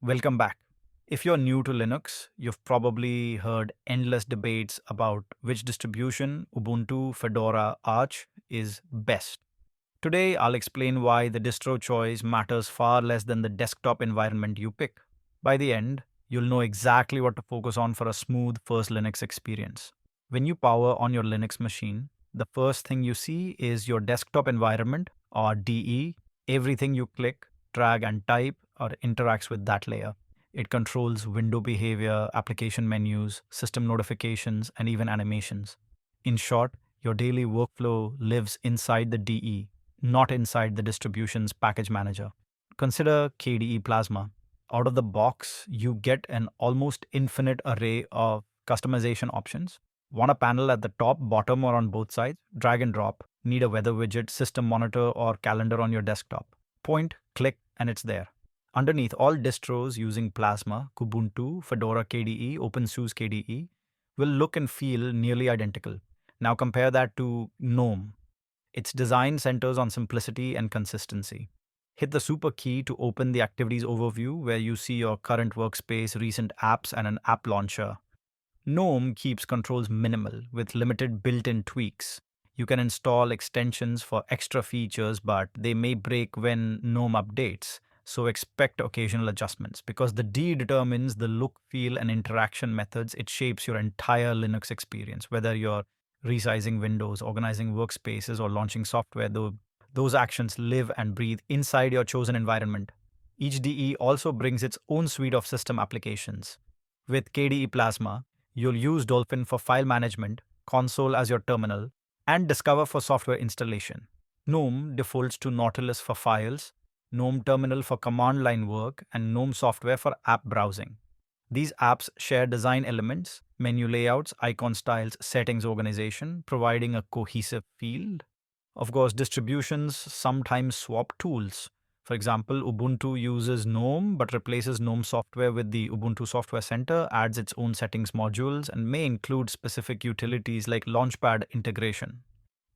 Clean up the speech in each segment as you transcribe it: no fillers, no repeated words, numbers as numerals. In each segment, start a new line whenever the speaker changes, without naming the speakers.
Welcome back. If you're new to Linux, you've probably heard endless debates about which distribution, Ubuntu, Fedora, Arch, is best. Today, I'll explain why the distro choice matters far less than the desktop environment you pick. By the end, you'll know exactly what to focus on for a smooth first Linux experience. When you power on your Linux machine, the first thing you see is your desktop environment, or DE. Everything you click, drag, and type or interacts with that layer. It controls window behavior, application menus, system notifications, and even animations. In short, your daily workflow lives inside the DE, not inside the distribution's package manager. Consider KDE Plasma. Out of the box, you get an almost infinite array of customization options. Want a panel at the top, bottom, or on both sides? Drag and drop. Need a weather widget, system monitor, or calendar on your desktop? Point, click, and it's there. Underneath, all distros using Plasma, Ubuntu, Fedora KDE, OpenSUSE KDE will look and feel nearly identical. Now compare that to GNOME. Its design centers on simplicity and consistency. Hit the super key to open the activities overview where you see your current workspace, recent apps, and an app launcher. GNOME keeps controls minimal with limited built-in tweaks. You can install extensions for extra features, but they may break when GNOME updates. So expect occasional adjustments because the D determines the look, feel, and interaction methods. It shapes your entire Linux experience, whether you're resizing windows, organizing workspaces, or launching software. Those actions live and breathe inside your chosen environment. Each DE also brings its own suite of system applications. With KDE Plasma, you'll use Dolphin for file management, Console as your terminal, and Discover for software installation. GNOME defaults to Nautilus for files, GNOME Terminal for command line work, and GNOME Software for app browsing. These apps share design elements, menu layouts, icon styles, settings organization, providing a cohesive feel. Of course, distributions sometimes swap tools. For example, Ubuntu uses GNOME but replaces GNOME software with the Ubuntu Software Center, adds its own settings modules, and may include specific utilities like Launchpad integration.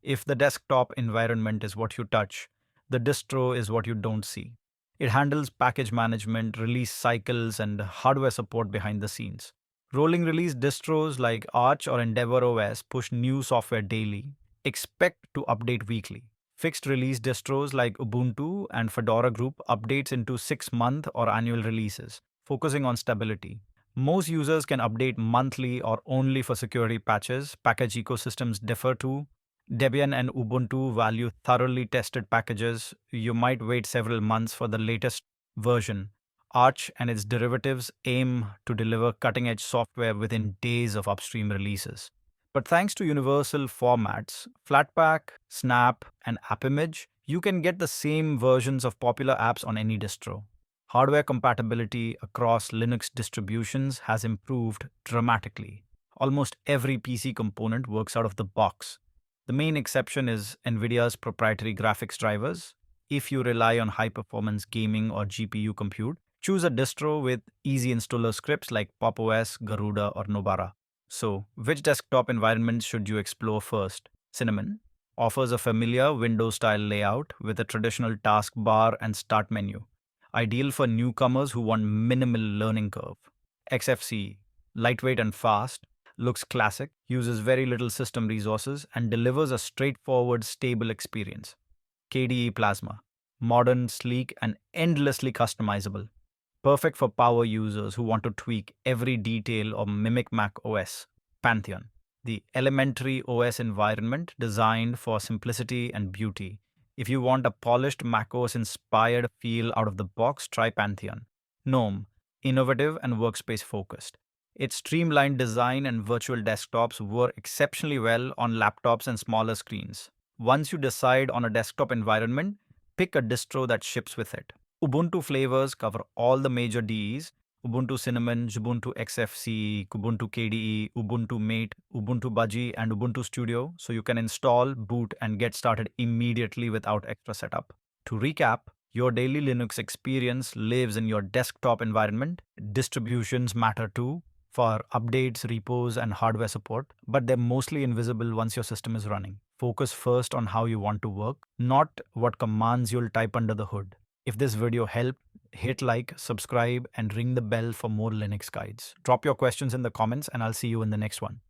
If the desktop environment is what you touch, the distro is what you don't see. It handles package management, release cycles, and hardware support behind the scenes. Rolling release distros like Arch or Endeavour OS push new software daily. Expect to update weekly. Fixed release distros like Ubuntu and Fedora Group updates into 6-month or annual releases, focusing on stability. Most users can update monthly or only for security patches. Package ecosystems differ too. Debian and Ubuntu value thoroughly tested packages. You might wait several months for the latest version. Arch and its derivatives aim to deliver cutting-edge software within days of upstream releases. But thanks to universal formats, Flatpak, Snap, and AppImage, you can get the same versions of popular apps on any distro. Hardware compatibility across Linux distributions has improved dramatically. Almost every PC component works out of the box. The main exception is NVIDIA's proprietary graphics drivers. If you rely on high-performance gaming or GPU compute, choose a distro with easy installer scripts like PopOS, Garuda, or Nobara. So, which desktop environment should you explore first? Cinnamon offers a familiar Windows-style layout with a traditional taskbar and start menu, ideal for newcomers who want minimal learning curve. Xfce, lightweight and fast, looks classic, uses very little system resources, and delivers a straightforward, stable experience. KDE Plasma, modern, sleek, and endlessly customizable. Perfect for power users who want to tweak every detail or mimic Mac OS. Pantheon, the elementary OS environment designed for simplicity and beauty. If you want a polished macOS-inspired feel out of the box, try Pantheon. GNOME, innovative and workspace-focused. Its streamlined design and virtual desktops work exceptionally well on laptops and smaller screens. Once you decide on a desktop environment, pick a distro that ships with it. Ubuntu flavors cover all the major DEs: Ubuntu Cinnamon, Ubuntu Xfce, Ubuntu KDE, Ubuntu Mate, Ubuntu Budgie, and Ubuntu Studio, so you can install, boot, and get started immediately without extra setup. To recap, your daily Linux experience lives in your desktop environment. Distributions matter too, for updates, repos, and hardware support, but they're mostly invisible once your system is running. Focus first on how you want to work, not what commands you'll type under the hood. If this video helped, hit like, subscribe, and ring the bell for more Linux guides. Drop your questions in the comments, and I'll see you in the next one.